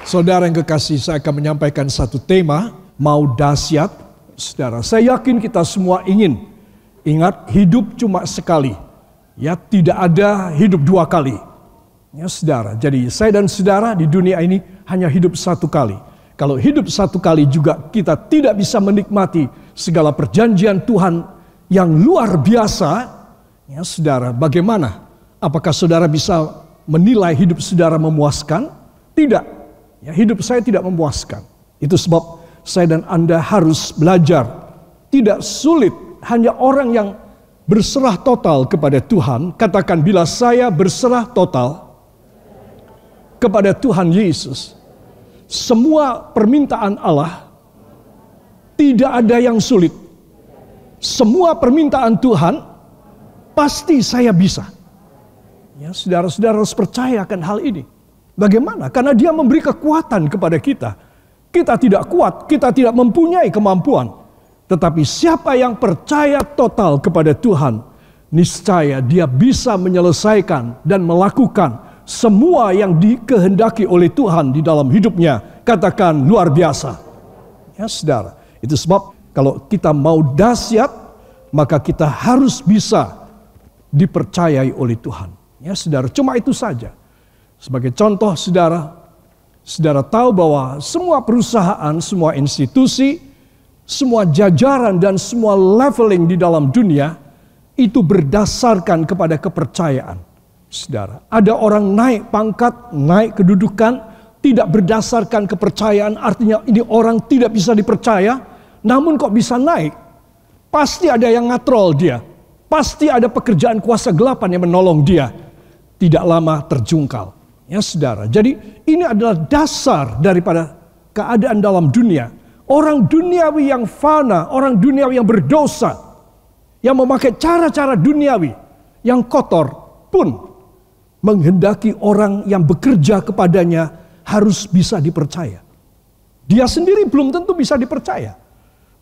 Saudara yang kekasih, saya akan menyampaikan satu tema, mau dahsyat. Saudara, saya yakin kita semua ingin. Ingat, hidup cuma sekali. Ya, tidak ada hidup dua kali. Ya, saudara. Jadi saya dan saudara di dunia ini hanya hidup satu kali. Kalau hidup satu kali juga kita tidak bisa menikmati segala perjanjian Tuhan yang luar biasa. Ya, saudara, bagaimana? Apakah saudara bisa menilai hidup saudara memuaskan? Tidak. Ya, hidup saya tidak memuaskan. Itu sebab saya dan Anda harus belajar. Tidak sulit, hanya orang yang berserah total kepada Tuhan. Katakan, bila saya berserah total kepada Tuhan Yesus, semua permintaan Allah tidak ada yang sulit. Semua permintaan Tuhan pasti saya bisa. Ya, saudara-saudara harus percaya akan hal ini. Bagaimana? Karena Dia memberi kekuatan kepada kita. Kita tidak kuat, kita tidak mempunyai kemampuan. Tetapi siapa yang percaya total kepada Tuhan, niscaya dia bisa menyelesaikan dan melakukan semua yang dikehendaki oleh Tuhan di dalam hidupnya. Katakan, luar biasa. Ya, saudara. Itu sebab kalau kita mau dahsyat, maka kita harus bisa dipercayai oleh Tuhan. Ya, saudara, cuma itu saja. Sebagai contoh, saudara tahu bahwa semua perusahaan, semua institusi, semua jajaran dan semua leveling di dalam dunia itu berdasarkan kepada kepercayaan. Saudara, ada orang naik pangkat, naik kedudukan tidak berdasarkan kepercayaan, artinya ini orang tidak bisa dipercaya, namun kok bisa naik? Pasti ada yang ngatrol dia. Pasti ada pekerjaan kuasa gelapan yang menolong dia. Tidak lama terjungkal. Ya, saudara, jadi ini adalah dasar daripada keadaan dalam dunia. Orang duniawi yang fana, orang duniawi yang berdosa, yang memakai cara-cara duniawi yang kotor pun menghendaki orang yang bekerja kepadanya harus bisa dipercaya. Dia sendiri belum tentu bisa dipercaya,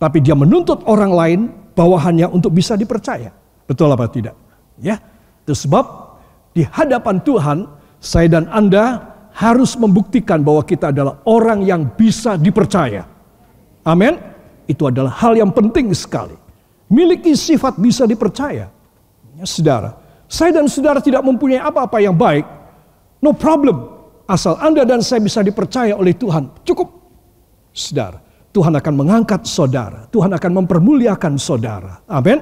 tapi dia menuntut orang lain bawahannya untuk bisa dipercaya. Betul apa tidak? Ya, itu sebab di hadapan Tuhan, saya dan Anda harus membuktikan bahwa kita adalah orang yang bisa dipercaya. Amin. Itu adalah hal yang penting sekali. Miliki sifat bisa dipercaya. Ya, saudara, saya dan saudara tidak mempunyai apa-apa yang baik. No problem. Asal Anda dan saya bisa dipercaya oleh Tuhan, cukup. Saudara, Tuhan akan mengangkat saudara. Tuhan akan mempermuliakan saudara. Amin.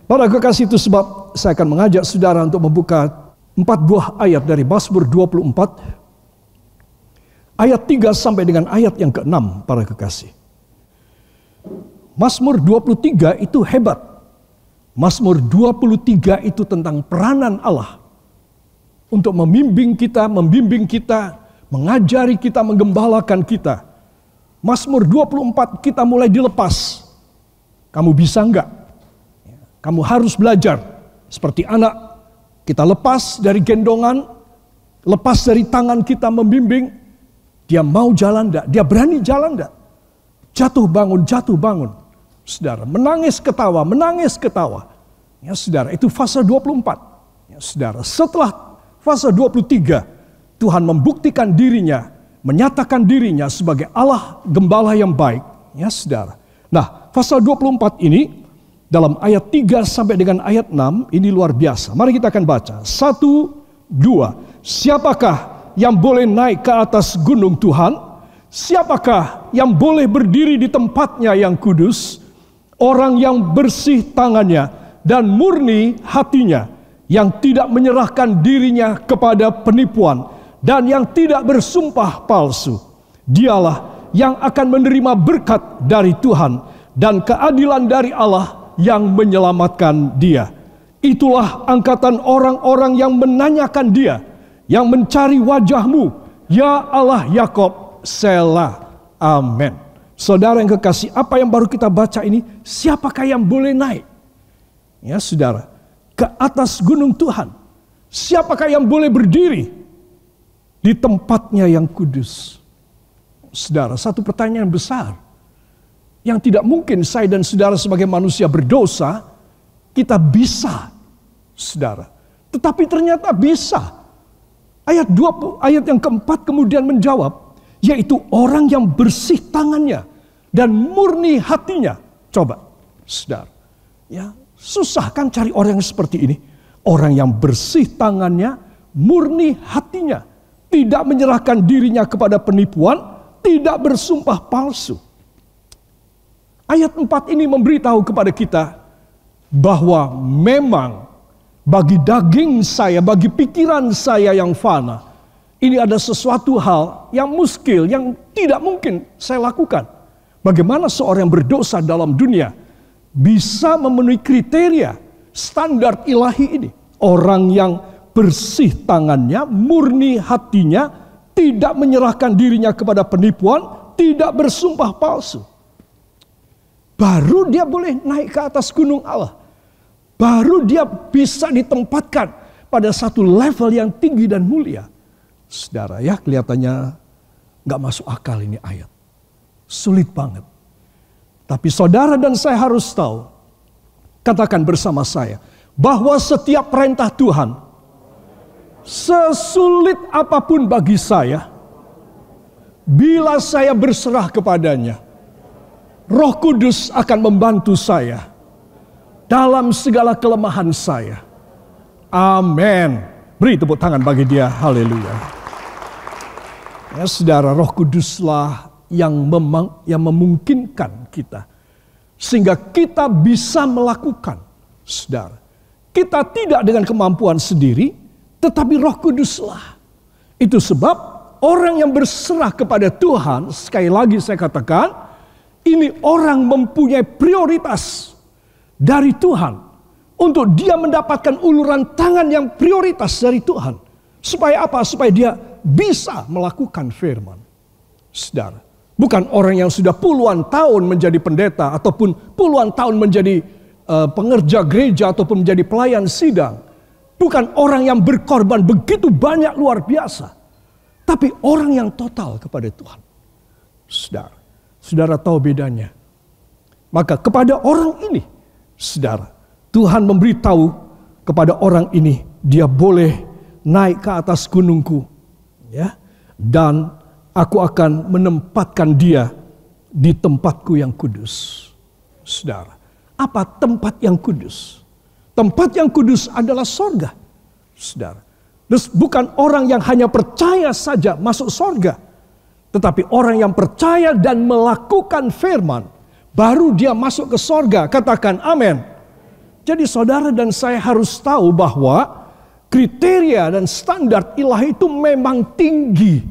Para kekasih, itu sebab saya akan mengajak saudara untuk membuka 4 buah ayat dari Mazmur 24. Ayat 3 sampai dengan ayat yang ke-6, para kekasih. Mazmur 23 itu hebat. Mazmur 23 itu tentang peranan Allah. Untuk membimbing kita, mengajari kita, menggembalakan kita. Mazmur 24 kita mulai dilepas. Kamu bisa enggak? Kamu harus belajar. Seperti anak, kita lepas dari gendongan, lepas dari tangan kita membimbing. Dia mau jalan enggak? Dia berani jalan enggak? Jatuh bangun. Saudara, menangis ketawa. Ya, saudara, itu fase 24. Ya, saudara, setelah fase 23, Tuhan membuktikan dirinya, menyatakan dirinya sebagai Allah gembala yang baik. Ya, saudara. Nah, fase 24 ini dalam ayat 3 sampai dengan ayat 6 ini luar biasa. Mari kita akan baca. 1, 2. Siapakah yang boleh naik ke atas gunung Tuhan? Siapakah yang boleh berdiri di tempatnya yang kudus? Orang yang bersih tangannya dan murni hatinya, yang tidak menyerahkan dirinya kepada penipuan dan yang tidak bersumpah palsu. Dialah yang akan menerima berkat dari Tuhan dan keadilan dari Allah yang menyelamatkan dia. Itulah angkatan orang-orang yang menanyakan dia, yang mencari wajah-Mu, ya Allah Yakob, Selah. Amin. Saudara yang kekasih, apa yang baru kita baca ini, siapakah yang boleh naik? Ya, saudara, ke atas gunung Tuhan. Siapakah yang boleh berdiri di tempatnya yang kudus? Saudara, satu pertanyaan besar yang tidak mungkin saya dan saudara sebagai manusia berdosa kita bisa, saudara. Tetapi ternyata bisa. Ayat yang keempat kemudian menjawab, yaitu orang yang bersih tangannya dan murni hatinya. Coba, saudara, ya susah kan cari orang yang seperti ini? Orang yang bersih tangannya, murni hatinya, tidak menyerahkan dirinya kepada penipuan, tidak bersumpah palsu. Ayat 4 ini memberitahu kepada kita bahwa memang bagi daging saya, bagi pikiran saya yang fana, ini ada sesuatu hal yang muskil, yang tidak mungkin saya lakukan. Bagaimana seorang yang berdosa dalam dunia bisa memenuhi kriteria standar ilahi ini? Orang yang bersih tangannya, murni hatinya, tidak menyerahkan dirinya kepada penipuan, tidak bersumpah palsu. Baru dia boleh naik ke atas gunung Allah. Baru dia bisa ditempatkan pada satu level yang tinggi dan mulia. Saudara, ya kelihatannya gak masuk akal ini ayat. Sulit banget. Tapi saudara dan saya harus tahu, katakan bersama saya, bahwa setiap perintah Tuhan, sesulit apapun bagi saya, bila saya berserah kepadanya, Roh Kudus akan membantu saya dalam segala kelemahan saya. Amin. Beri tepuk tangan bagi dia. Haleluya. Ya, saudara, Roh Kuduslah yang memungkinkan kita sehingga kita bisa melakukan. Saudara, kita tidak dengan kemampuan sendiri, tetapi Roh Kuduslah. Itu sebab orang yang berserah kepada Tuhan, sekali lagi saya katakan, ini orang mempunyai prioritas dari Tuhan untuk dia mendapatkan uluran tangan yang prioritas dari Tuhan. Supaya apa? Supaya dia bisa melakukan firman. Saudara, bukan orang yang sudah puluhan tahun menjadi pendeta ataupun puluhan tahun menjadi pengerja gereja ataupun menjadi pelayan sidang. Bukan orang yang berkorban begitu banyak luar biasa. Tapi orang yang total kepada Tuhan. Saudara, saudara tahu bedanya. Maka kepada orang ini, saudara, Tuhan memberitahu kepada orang ini, dia boleh naik ke atas gunungku, ya, dan aku akan menempatkan dia di tempatku yang kudus. Saudara, apa tempat yang kudus? Tempat yang kudus adalah sorga, saudara. Terus bukan orang yang hanya percaya saja masuk sorga, tetapi orang yang percaya dan melakukan firman, baru dia masuk ke sorga. Katakan amin. Jadi saudara dan saya harus tahu bahwa kriteria dan standar ilahi itu memang tinggi.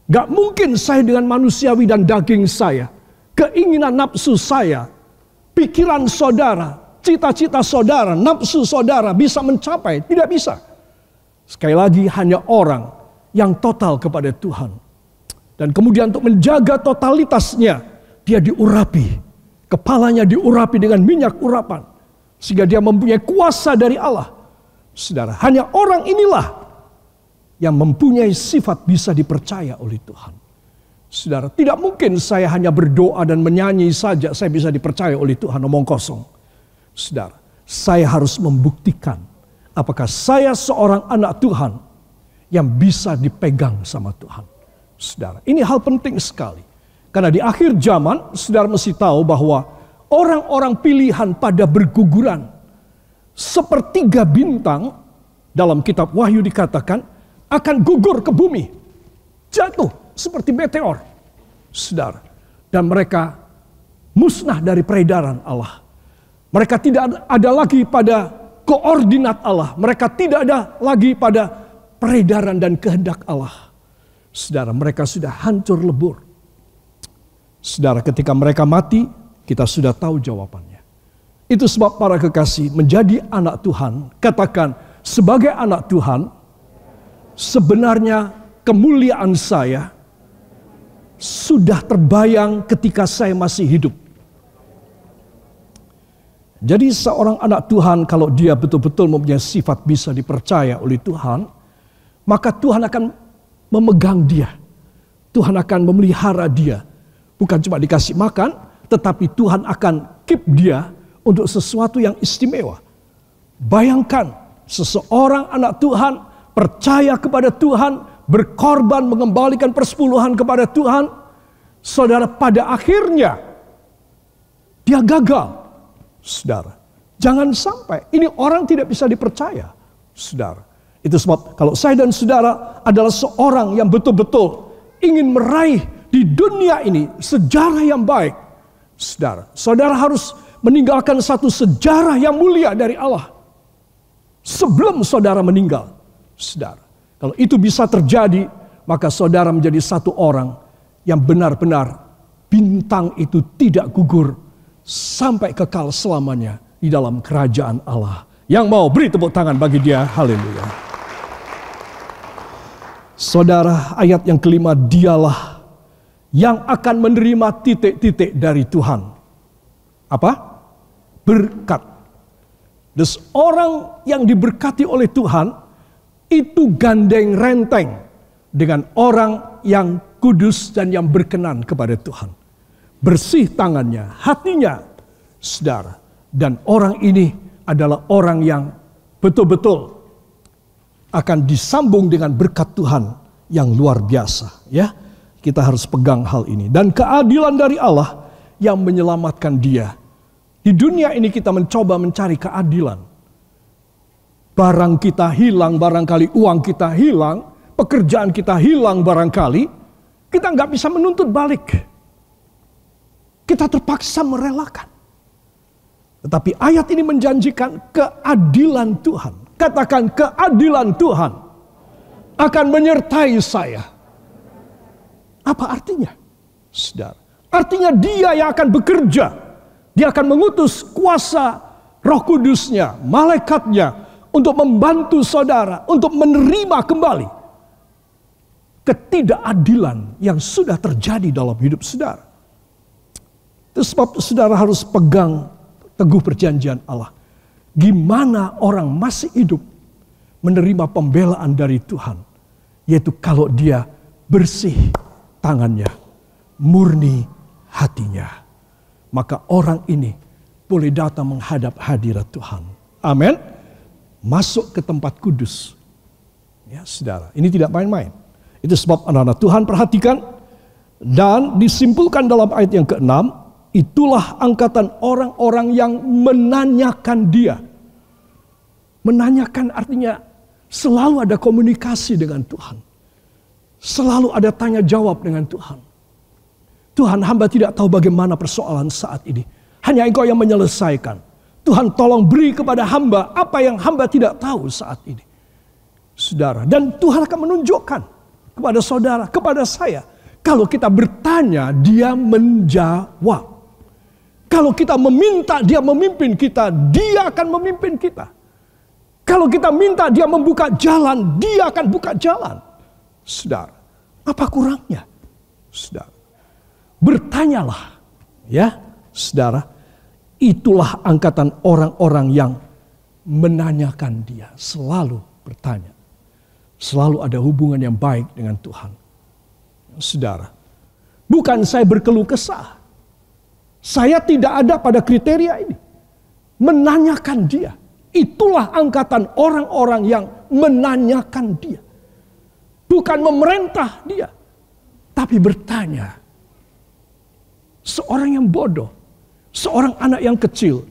Gak mungkin saya dengan manusiawi dan daging saya, keinginan nafsu saya, pikiran saudara, cita-cita saudara, nafsu saudara bisa mencapai. Tidak bisa. Sekali lagi hanya orang yang total kepada Tuhan. Dan kemudian untuk menjaga totalitasnya, dia diurapi. Kepalanya diurapi dengan minyak urapan. Sehingga dia mempunyai kuasa dari Allah. Saudara, hanya orang inilah yang mempunyai sifat bisa dipercaya oleh Tuhan. Saudara, tidak mungkin saya hanya berdoa dan menyanyi saja saya bisa dipercaya oleh Tuhan, omong kosong. Saudara, saya harus membuktikan apakah saya seorang anak Tuhan yang bisa dipegang sama Tuhan. Saudara, ini hal penting sekali. Karena di akhir zaman, saudara mesti tahu bahwa orang-orang pilihan pada berguguran. Sepertiga bintang dalam kitab Wahyu dikatakan akan gugur ke bumi. Jatuh seperti meteor. Saudara. Dan mereka musnah dari peredaran Allah. Mereka tidak ada lagi pada koordinat Allah. Mereka tidak ada lagi pada peredaran dan kehendak Allah. Saudara, mereka sudah hancur lebur. Saudara, ketika mereka mati, kita sudah tahu jawabannya. Itu sebab para kekasih, menjadi anak Tuhan, katakan sebagai anak Tuhan, sebenarnya kemuliaan saya sudah terbayang ketika saya masih hidup. Jadi seorang anak Tuhan kalau dia betul-betul mempunyai sifat bisa dipercaya oleh Tuhan, maka Tuhan akan memegang dia. Tuhan akan memelihara dia. Bukan cuma dikasih makan, tetapi Tuhan akan keep dia untuk sesuatu yang istimewa. Bayangkan seseorang anak Tuhan percaya kepada Tuhan, berkorban mengembalikan persepuluhan kepada Tuhan, saudara, pada akhirnya dia gagal. Saudara, jangan sampai ini orang tidak bisa dipercaya, saudara. Itu sebab kalau saya dan saudara adalah seorang yang betul-betul ingin meraih di dunia ini sejarah yang baik, saudara, saudara harus meninggalkan satu sejarah yang mulia dari Allah sebelum saudara meninggal, saudara. Kalau itu bisa terjadi, maka saudara menjadi satu orang yang benar-benar bintang itu tidak gugur sampai kekal selamanya di dalam kerajaan Allah. Yang mau beri tepuk tangan bagi dia, haleluya. Saudara, ayat yang kelima, dialah yang akan menerima titik-titik dari Tuhan. Apa? Berkat. Dan orang yang diberkati oleh Tuhan itu gandeng renteng dengan orang yang kudus dan yang berkenan kepada Tuhan. Bersih tangannya, hatinya, saudara. Dan orang ini adalah orang yang betul-betul akan disambung dengan berkat Tuhan yang luar biasa. Ya, kita harus pegang hal ini. Dan keadilan dari Allah yang menyelamatkan dia. Di dunia ini kita mencoba mencari keadilan. Barang kita hilang, barangkali uang kita hilang, pekerjaan kita hilang barangkali, kita nggak bisa menuntut balik. Kita terpaksa merelakan. Tetapi ayat ini menjanjikan keadilan Tuhan. Katakan, keadilan Tuhan akan menyertai saya. Apa artinya? Saudara, artinya dia yang akan bekerja. Dia akan mengutus kuasa Roh Kudusnya, malaikatnya, untuk membantu saudara, untuk menerima kembali ketidakadilan yang sudah terjadi dalam hidup saudara. Itu sebab saudara harus pegang teguh perjanjian Allah. Gimana orang masih hidup menerima pembelaan dari Tuhan, yaitu kalau dia bersih tangannya, murni hatinya. Maka orang ini boleh datang menghadap hadirat Tuhan. Amin. Masuk ke tempat kudus. Ya, saudara, ini tidak main-main. Itu sebab anak-anak Tuhan perhatikan. Dan disimpulkan dalam ayat yang ke-6. Itulah angkatan orang-orang yang menanyakan dia. Menanyakan artinya selalu ada komunikasi dengan Tuhan. Selalu ada tanya jawab dengan Tuhan. Tuhan, hamba tidak tahu bagaimana persoalan saat ini. Hanya Engkau yang menyelesaikan. Tuhan, tolong beri kepada hamba apa yang hamba tidak tahu saat ini. Saudara, dan Tuhan akan menunjukkan kepada saudara, kepada saya. Kalau kita bertanya, dia menjawab. Kalau kita meminta, dia memimpin kita. Dia akan memimpin kita. Kalau kita minta, dia membuka jalan. Dia akan buka jalan. Saudara, apa kurangnya? Saudara, bertanyalah, ya, saudara. Itulah angkatan orang-orang yang menanyakan dia, selalu bertanya, selalu ada hubungan yang baik dengan Tuhan. Saudara, bukan saya berkeluh kesah, saya tidak ada pada kriteria ini. Menanyakan dia, itulah angkatan orang-orang yang menanyakan dia, bukan memerintah dia, tapi bertanya. Seorang yang bodoh, seorang anak yang kecil,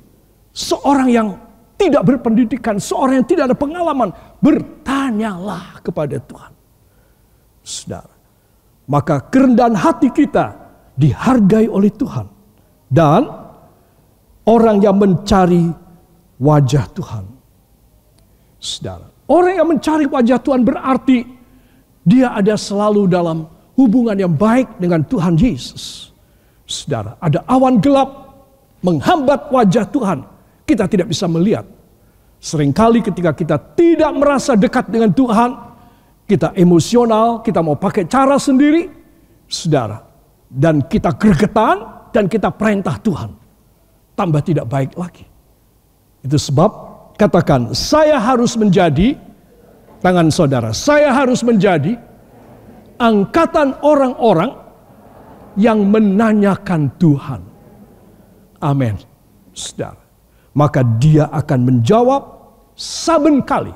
seorang yang tidak berpendidikan, seorang yang tidak ada pengalaman, bertanyalah kepada Tuhan. Saudara, maka kerendahan hati kita dihargai oleh Tuhan. Dan orang yang mencari wajah Tuhan. Saudara, orang yang mencari wajah Tuhan berarti dia ada selalu dalam hubungan yang baik dengan Tuhan Yesus. Saudara, ada awan gelap menghambat wajah Tuhan. Kita tidak bisa melihat. Seringkali ketika kita tidak merasa dekat dengan Tuhan, kita emosional, kita mau pakai cara sendiri, saudara. Dan kita gregetan dan kita perintah Tuhan. Tambah tidak baik lagi. Itu sebab katakan, saya harus menjadi, tangan saudara, saya harus menjadi angkatan orang-orang yang menanyakan Tuhan. Amin. Saudara, maka dia akan menjawab saben kali,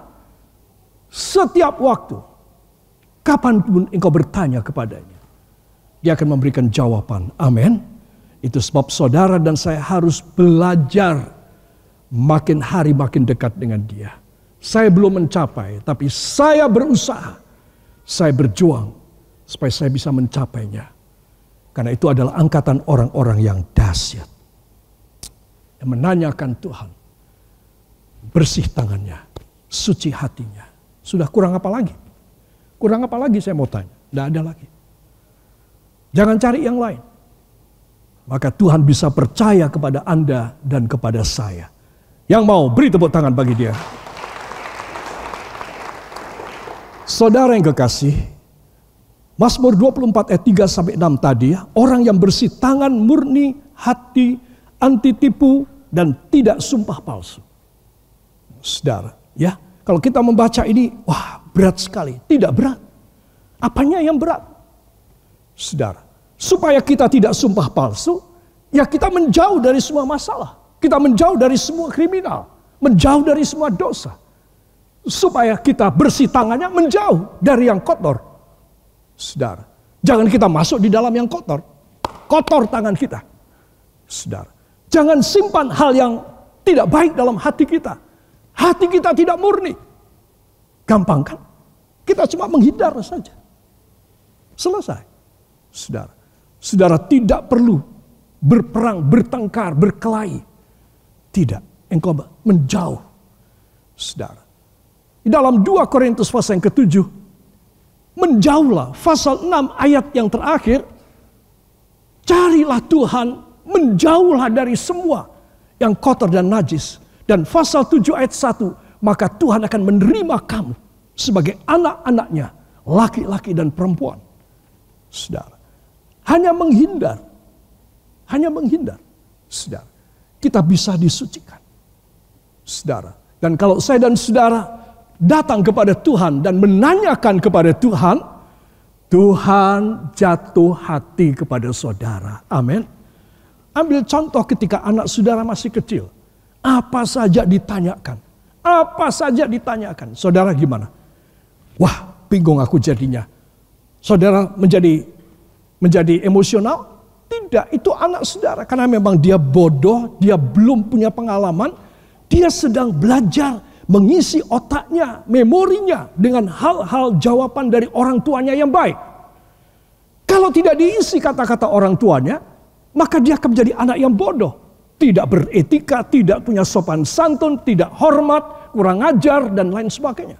setiap waktu, Kapanpun engkau bertanya kepadanya, dia akan memberikan jawaban. Amin. Itu sebab saudara dan saya harus belajar makin hari makin dekat dengan dia. Saya belum mencapai, tapi saya berusaha. Saya berjuang supaya saya bisa mencapainya. Karena itu adalah angkatan orang-orang yang dahsyat. Yang menanyakan Tuhan. Bersih tangannya, suci hatinya. Sudah kurang apa lagi? Kurang apa lagi saya mau tanya? Tidak ada lagi. Jangan cari yang lain. Maka Tuhan bisa percaya kepada Anda dan kepada saya. Yang mau beri tepuk tangan bagi dia. Saudara yang kekasih, Mazmur 24 ayat 3 sampai 6 tadi, orang yang bersih tangan, murni hati, anti tipu dan tidak sumpah palsu. Saudara, ya, kalau kita membaca ini, wah, berat sekali. Tidak berat. Apanya yang berat? Saudara, supaya kita tidak sumpah palsu, ya kita menjauh dari semua masalah. Kita menjauh dari semua kriminal, menjauh dari semua dosa. Supaya kita bersih tangannya, menjauh dari yang kotor. Saudara, jangan kita masuk di dalam yang kotor. Kotor tangan kita. Saudara, jangan simpan hal yang tidak baik dalam hati kita. Hati kita tidak murni. Gampang kan? Kita cuma menghindar saja. Selesai. Saudara, saudara tidak perlu berperang, bertengkar, berkelahi. Tidak, engkau menjauh. Saudara, di dalam 2 Korintus pasal yang ke-7, menjauhlah, pasal 6 ayat yang terakhir, carilah Tuhan, menjauhlah dari semua yang kotor dan najis. Dan pasal 7 ayat 1, maka Tuhan akan menerima kamu sebagai anak-anaknya, laki-laki dan perempuan. Saudara, hanya menghindar. Saudara, kita bisa disucikan. Saudara, dan kalau saya dan saudara datang kepada Tuhan dan menanyakan kepada Tuhan, Tuhan jatuh hati kepada saudara. Amin. Ambil contoh ketika anak saudara masih kecil. Apa saja ditanyakan. Saudara gimana? Wah, bingung aku jadinya. Saudara menjadi emosional? Tidak, itu anak saudara. Karena memang dia bodoh, dia belum punya pengalaman. Dia sedang belajar mengisi otaknya, memorinya dengan hal-hal jawaban dari orang tuanya yang baik. Kalau tidak diisi kata-kata orang tuanya, maka dia akan menjadi anak yang bodoh. Tidak beretika, tidak punya sopan santun, tidak hormat, kurang ajar, dan lain sebagainya.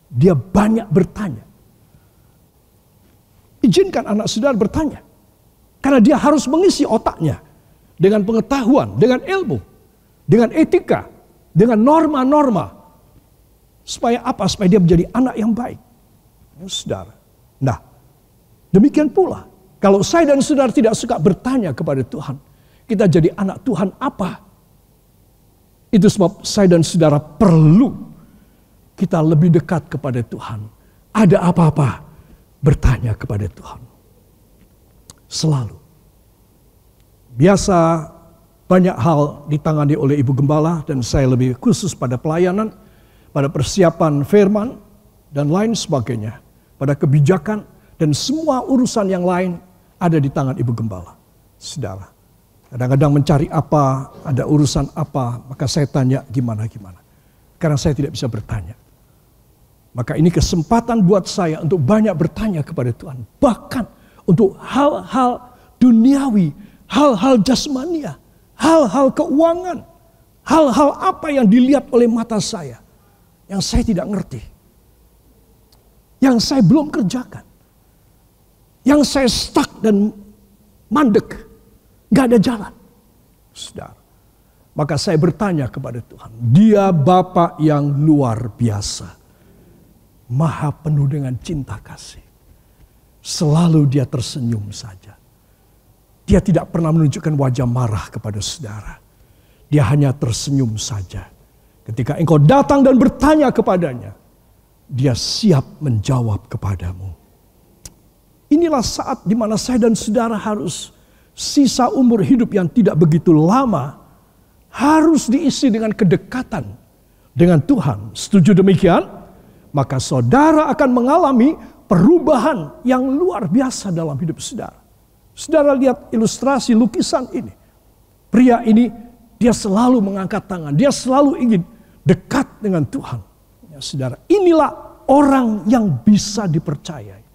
Dia banyak bertanya. Izinkan anak saudara bertanya. Karena dia harus mengisi otaknya dengan pengetahuan, dengan ilmu, dengan etika, dengan norma-norma. Supaya apa? Supaya dia menjadi anak yang baik. Saudara. Nah, demikian pula. Kalau saya dan saudara tidak suka bertanya kepada Tuhan, kita jadi anak Tuhan apa? Itu sebab saya dan saudara perlu kita lebih dekat kepada Tuhan. Ada apa-apa, bertanya kepada Tuhan. Selalu. Biasa banyak hal ditangani oleh Ibu Gembala dan saya lebih khusus pada pelayanan, pada persiapan firman dan lain sebagainya. Pada kebijakan dan semua urusan yang lain ada di tangan Ibu Gembala. Saudara. Kadang-kadang mencari apa, ada urusan apa, maka saya tanya gimana. Karena saya tidak bisa bertanya. Maka ini kesempatan buat saya untuk banyak bertanya kepada Tuhan. Bahkan untuk hal-hal duniawi, hal-hal jasmania, hal-hal keuangan, hal-hal apa yang dilihat oleh mata saya, yang saya tidak ngerti, yang saya belum kerjakan, yang saya stuck dan mandek. Gak ada jalan. Saudara. Maka saya bertanya kepada Tuhan. Dia Bapa yang luar biasa. Maha penuh dengan cinta kasih. Selalu dia tersenyum saja. Dia tidak pernah menunjukkan wajah marah kepada saudara. Dia hanya tersenyum saja. Ketika engkau datang dan bertanya kepadanya, dia siap menjawab kepadamu. Inilah saat di mana saya dan saudara harus sisa umur hidup yang tidak begitu lama harus diisi dengan kedekatan dengan Tuhan. Setuju demikian? maka saudara akan mengalami perubahan yang luar biasa dalam hidup saudara. Saudara lihat ilustrasi lukisan ini. Pria ini dia selalu mengangkat tangan, dia selalu ingin dekat dengan Tuhan. Ya, saudara, inilah orang yang bisa dipercayai.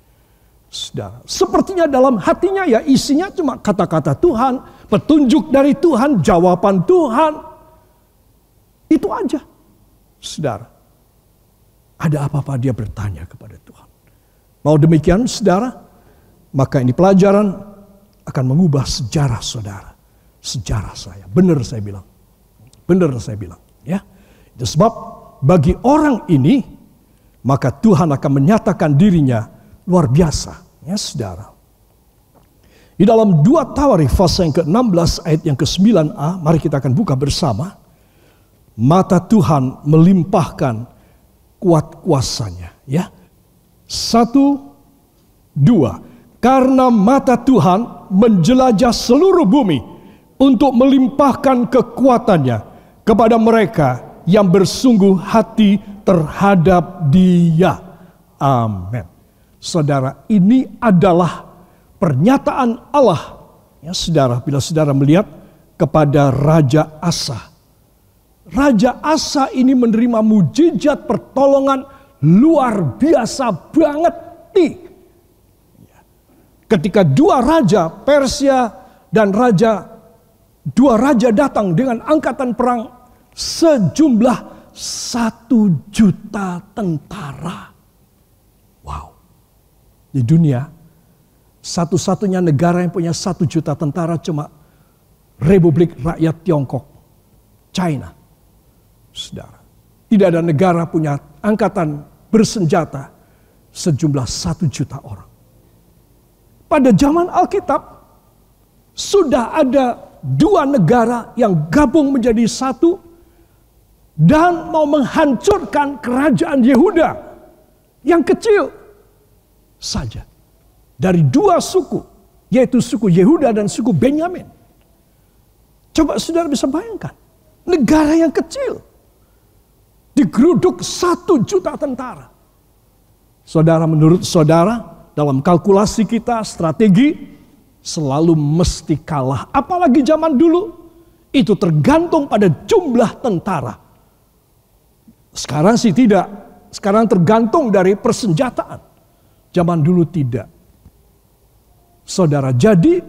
Saudara, sepertinya dalam hatinya ya isinya cuma kata-kata Tuhan, petunjuk dari Tuhan, jawaban Tuhan. Itu aja. Saudara, ada apa-apa dia bertanya kepada Tuhan. Mau demikian saudara, maka ini pelajaran akan mengubah sejarah saudara. Sejarah saya, benar saya bilang. Benar saya bilang. Ya. Itu sebab bagi orang ini, maka Tuhan akan menyatakan dirinya luar biasa. Ya saudara. Di dalam 2 Tawarikh pasal yang ke-16 ayat yang ke-9a, mari kita akan buka bersama. Mata Tuhan melimpahkan kuat kuasanya. Ya. 1, 2. Karena mata Tuhan menjelajah seluruh bumi untuk melimpahkan kekuatannya kepada mereka yang bersungguh hati terhadap Dia. Amin. Saudara, ini adalah pernyataan Allah. Ya, saudara, bila saudara melihat kepada Raja Asa. Raja Asa ini menerima mujizat pertolongan luar biasa banget nih. Ketika dua raja Persia dan dua raja datang dengan angkatan perang sejumlah 1 juta tentara. Wow. Di dunia satu-satunya negara yang punya 1 juta tentara cuma Republik Rakyat Tiongkok, China. Saudara, tidak ada negara punya angkatan bersenjata sejumlah 1 juta orang. Pada zaman Alkitab, sudah ada 2 negara yang gabung menjadi satu dan mau menghancurkan kerajaan Yehuda yang kecil saja. Dari 2 suku, yaitu suku Yehuda dan suku Benyamin. Coba saudara bisa bayangkan, negara yang kecil digeruduk 1 juta tentara. Saudara, menurut saudara, dalam kalkulasi kita, strategi selalu mesti kalah. Apalagi zaman dulu, itu tergantung pada jumlah tentara. Sekarang sih tidak. Sekarang tergantung dari persenjataan. Zaman dulu tidak. Saudara, jadi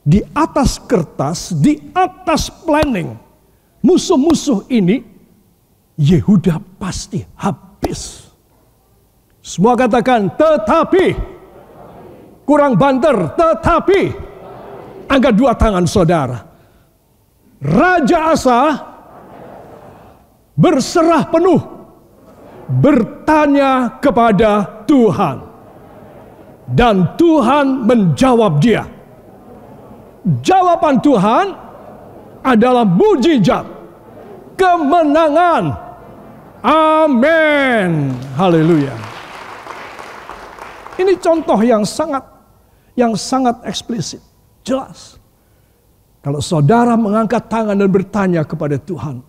di atas kertas, di atas planning, musuh-musuh ini, Yehuda pasti habis. Semua katakan, tetapi, kurang banter, tetapi, angkat 2 tangan saudara. Raja Asa berserah penuh, bertanya kepada Tuhan. Dan Tuhan menjawab dia. Jawaban Tuhan adalah mujizat, kemenangan. Amin. Haleluya. Ini contoh yang sangat eksplisit, jelas. Kalau saudara mengangkat tangan dan bertanya kepada Tuhan,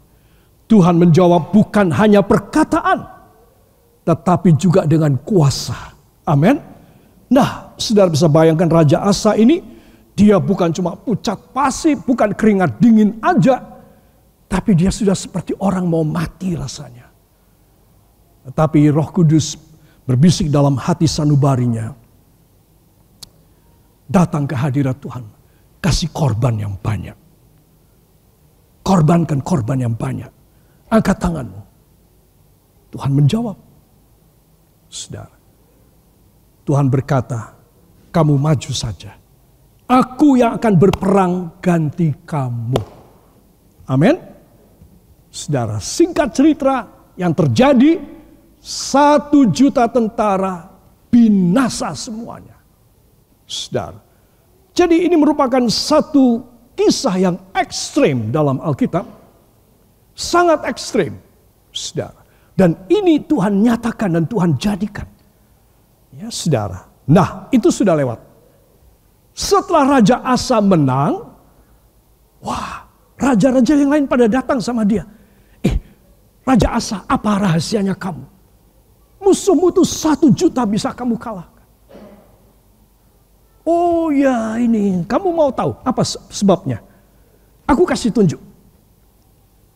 Tuhan menjawab bukan hanya perkataan, tetapi juga dengan kuasa. Amin. Nah, saudara bisa bayangkan Raja Asa ini, dia bukan cuma pucat pasi, bukan keringat dingin aja, tapi dia sudah seperti orang mau mati rasanya. Tetapi Roh Kudus berbisik dalam hati sanubarinya. Datang ke hadirat Tuhan. Kasih korban yang banyak. Korbankan korban yang banyak. Angkat tanganmu. Tuhan menjawab. Saudara. Tuhan berkata, kamu maju saja. Aku yang akan berperang ganti kamu. Amin. Saudara, singkat cerita yang terjadi, 1 juta tentara binasa semuanya. Saudara. Jadi ini merupakan satu kisah yang ekstrim dalam Alkitab. Sangat ekstrim. Saudara. Dan ini Tuhan nyatakan dan Tuhan jadikan. Ya saudara. Nah itu sudah lewat. Setelah Raja Asa menang. Wah, raja-raja yang lain pada datang sama dia. Raja Asa, apa rahasianya kamu? Musuhmu itu 1 juta bisa kamu kalahkan. Oh ya, ini kamu mau tahu apa sebabnya? Aku kasih tunjuk.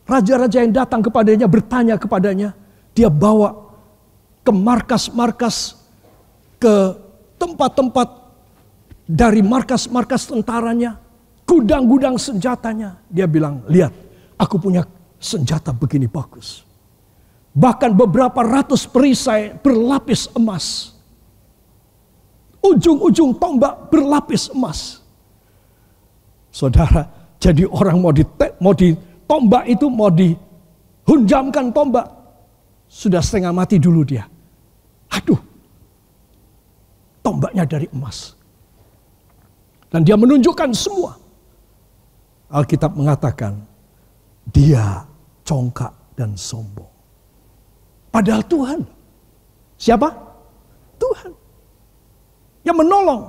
Raja-raja yang datang kepadanya bertanya kepadanya, dia bawa ke markas-markas, ke tempat-tempat dari markas-markas tentaranya, gudang-gudang senjatanya. Dia bilang, lihat, aku punya senjata begini bagus. Bahkan beberapa ratus perisai berlapis emas. Ujung-ujung tombak berlapis emas. Saudara, jadi orang mau ditombak itu, mau dihunjamkan tombak, sudah setengah mati dulu dia. Aduh, tombaknya dari emas. Dan dia menunjukkan semua. Alkitab mengatakan, dia congkak dan sombong. Padahal Tuhan. Siapa? Tuhan. Yang menolong,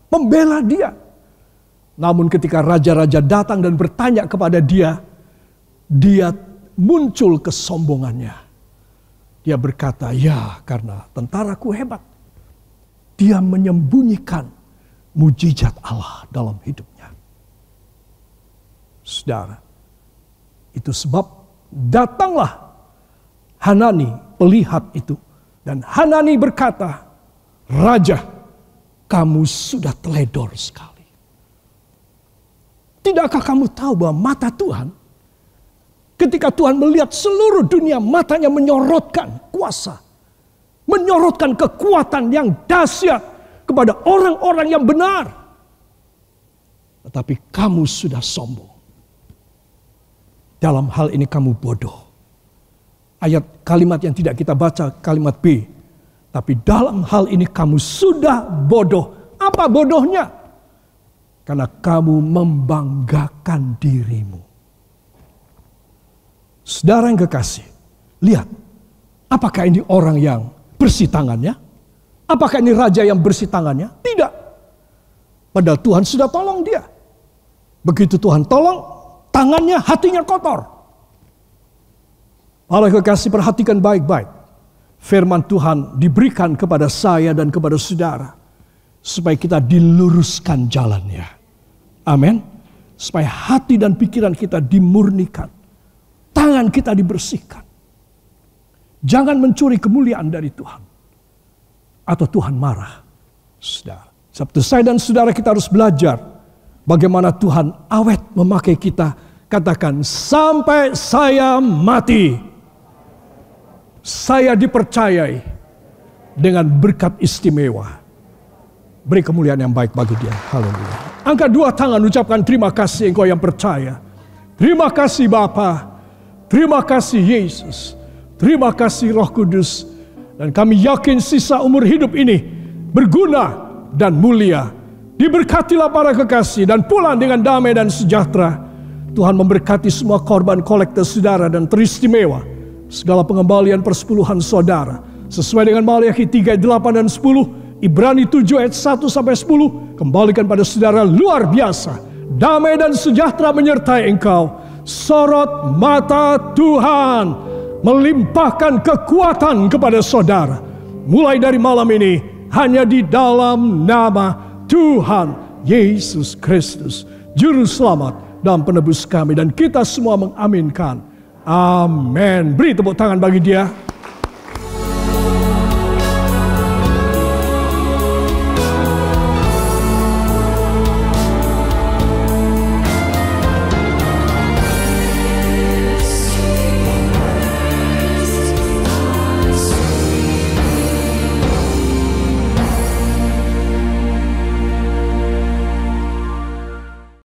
membela dia. Namun ketika raja-raja datang dan bertanya kepada dia, dia muncul kesombongannya. Dia berkata, ya karena tentaraku hebat. Dia menyembunyikan mujizat Allah dalam hidupnya. Saudara, itu sebab datanglah Hanani pelihat itu. Dan Hanani berkata, Raja, kamu sudah teledor sekali. Tidakkah kamu tahu bahwa mata Tuhan, ketika Tuhan melihat seluruh dunia, matanya menyorotkan kuasa, menyorotkan kekuatan yang dahsyat kepada orang-orang yang benar. Tetapi kamu sudah sombong. Dalam hal ini kamu bodoh. Ayat kalimat yang tidak kita baca, kalimat B. Tapi dalam hal ini kamu sudah bodoh. Apa bodohnya? Karena kamu membanggakan dirimu. Saudara yang kekasih, lihat. Apakah ini orang yang bersih tangannya? Apakah ini raja yang bersih tangannya? Tidak. Padahal Tuhan sudah tolong dia. Begitu Tuhan tolong, tangannya, hatinya kotor. Allah kekasih, perhatikan baik-baik. Firman Tuhan diberikan kepada saya dan kepada saudara. Supaya kita diluruskan jalannya. Amin. Supaya hati dan pikiran kita dimurnikan. Tangan kita dibersihkan. Jangan mencuri kemuliaan dari Tuhan. Atau Tuhan marah. Saudara. Sabtu saya dan saudara kita harus belajar. Bagaimana Tuhan awet memakai kita. Katakan, sampai saya mati. Saya dipercayai dengan berkat istimewa. Beri kemuliaan yang baik bagi dia. Haleluya. Angkat 2 tangan, ucapkan terima kasih engkau yang percaya. Terima kasih Bapa. Terima kasih Yesus. Terima kasih Roh Kudus. Dan kami yakin sisa umur hidup ini berguna dan mulia. Diberkatilah para kekasih dan pulang dengan damai dan sejahtera. Tuhan memberkati semua korban kolektor saudara dan teristimewa segala pengembalian persepuluhan saudara. Sesuai dengan Maliaki 3 ayat 8 dan 10, Ibrani 7 ayat 1 sampai 10, kembalikan pada saudara luar biasa. Damai dan sejahtera menyertai engkau. Sorot mata Tuhan melimpahkan kekuatan kepada saudara. Mulai dari malam ini, hanya di dalam nama Tuhan Yesus Kristus, Juru Selamat dan Penebus kami. Dan kita semua mengaminkan. Amin. Beri tepuk tangan bagi dia.